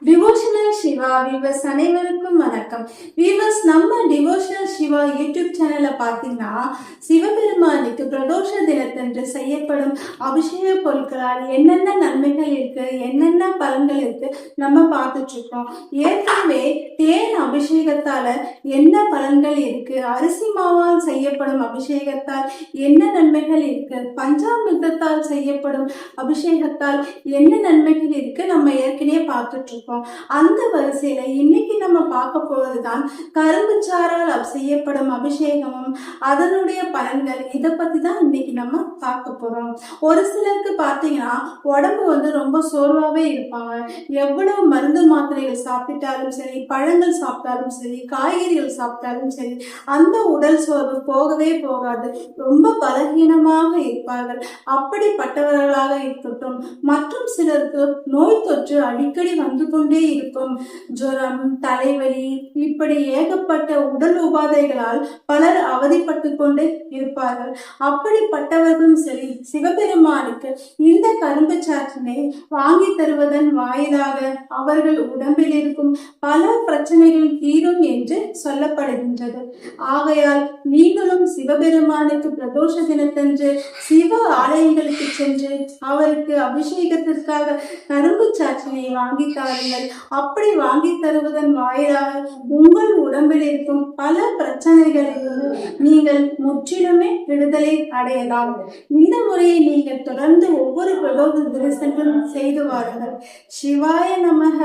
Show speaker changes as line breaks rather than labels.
Devotional Siva viewers அனைவருக்கும் வணக்கம். Viewers, நம்ம டிவோஷனல் சிவா யூடியூப் சேனலை பார்த்தீங்கன்னா சிவபெருமானுக்கு பிரதோஷ தினத்தன்று செய்யப்படும் அபிஷேக பொருட்களால் என்னென்ன நன்மைகள் இருக்கு, என்னென்ன பலன்கள் இருக்கு நம்ம பார்த்துட்டு இருக்கோம். ஏற்கனவே தேன் அபிஷேகத்தால என்ன பலன்கள் இருக்கு, அரிசி மாவால் செய்யப்படும் அபிஷேகத்தால் என்ன நன்மைகள் இருக்கு, பஞ்சாமிர்தத்தால் செய்யப்படும் அபிஷேகத்தால் என்ன நன்மைகள் இருக்கு நம்ம ஏற்கனவே பார்த்துட்டு இருக்கோம். அந்த வரிசையில இன்னைக்கு நம்ம பார்க்க போவதுதான் கரும்பு சாறால் செய்யப்படும் அபிஷேகமும் அதனுடைய பலன்கள். இதை பத்தி தான் இன்னைக்கு நம்ம பார்க்க போறோம். ஒரு சிலருக்கு பார்த்தீங்கன்னா உடம்பு ரொம்ப சோர்வாவே இருப்பாங்க. எவ்வளவு மருந்து மாத்திரைகள் சாப்பிட்டாலும் சரி, பழங்கள் சாப்பிட்டாலும் சரி, காய்கறிகள் சாப்பிட்டாலும் சரி, அந்த உடல் சோர்வு போகவே போகாது. ரொம்ப பலகீனமாக இருப்பார்கள். அப்படிப்பட்டவர்களாக இருக்கட்டும், மற்றும் சிலருக்கு நோய் தொற்று அடிக்கடி வந்து கொண்டே இருக்கும். ஜுரம், தலைவலி, இப்படி ஏகப்பட்ட உடல் உபாதைகளால் பலர் அவதிப்பட்டு கொண்டு இருப்பார்கள். அப்படிப்பட்டவர்களும் சரி, சிவபெருமானுக்கு இந்த கரும்பு சாற்றினை வாங்கி தருவதன் வாயிலாக அவர்கள் உடம்பில் இருக்கும் பல பிரச்சனைகள் தீரும் என்று சொல்லப்படுகின்றது. ஆகையால் நீங்களும் சிவபெருமானுக்கு பிரதோஷ தினத்தன்று சிவ ஆலயங்களுக்கு சென்று அவருக்கு அபிஷேகத்திற்காக கரும்பு சாற்றினை வாங்கி தாருங்கள். அப்படி வாங்கி தருவதன் வாயிலாக உங்கள் உடம்பில் இருக்கும் பல பிரச்சனைகளிலிருந்து நீங்கள் முற்றிலுமே விடுதலை அடையலாம். இந்த முறையை நீங்கள் தொடர்ந்து ஒவ்வொரு பிரதோஷ தினத்தன்றும் செய்து வாருங்கள். சிவாய நமக.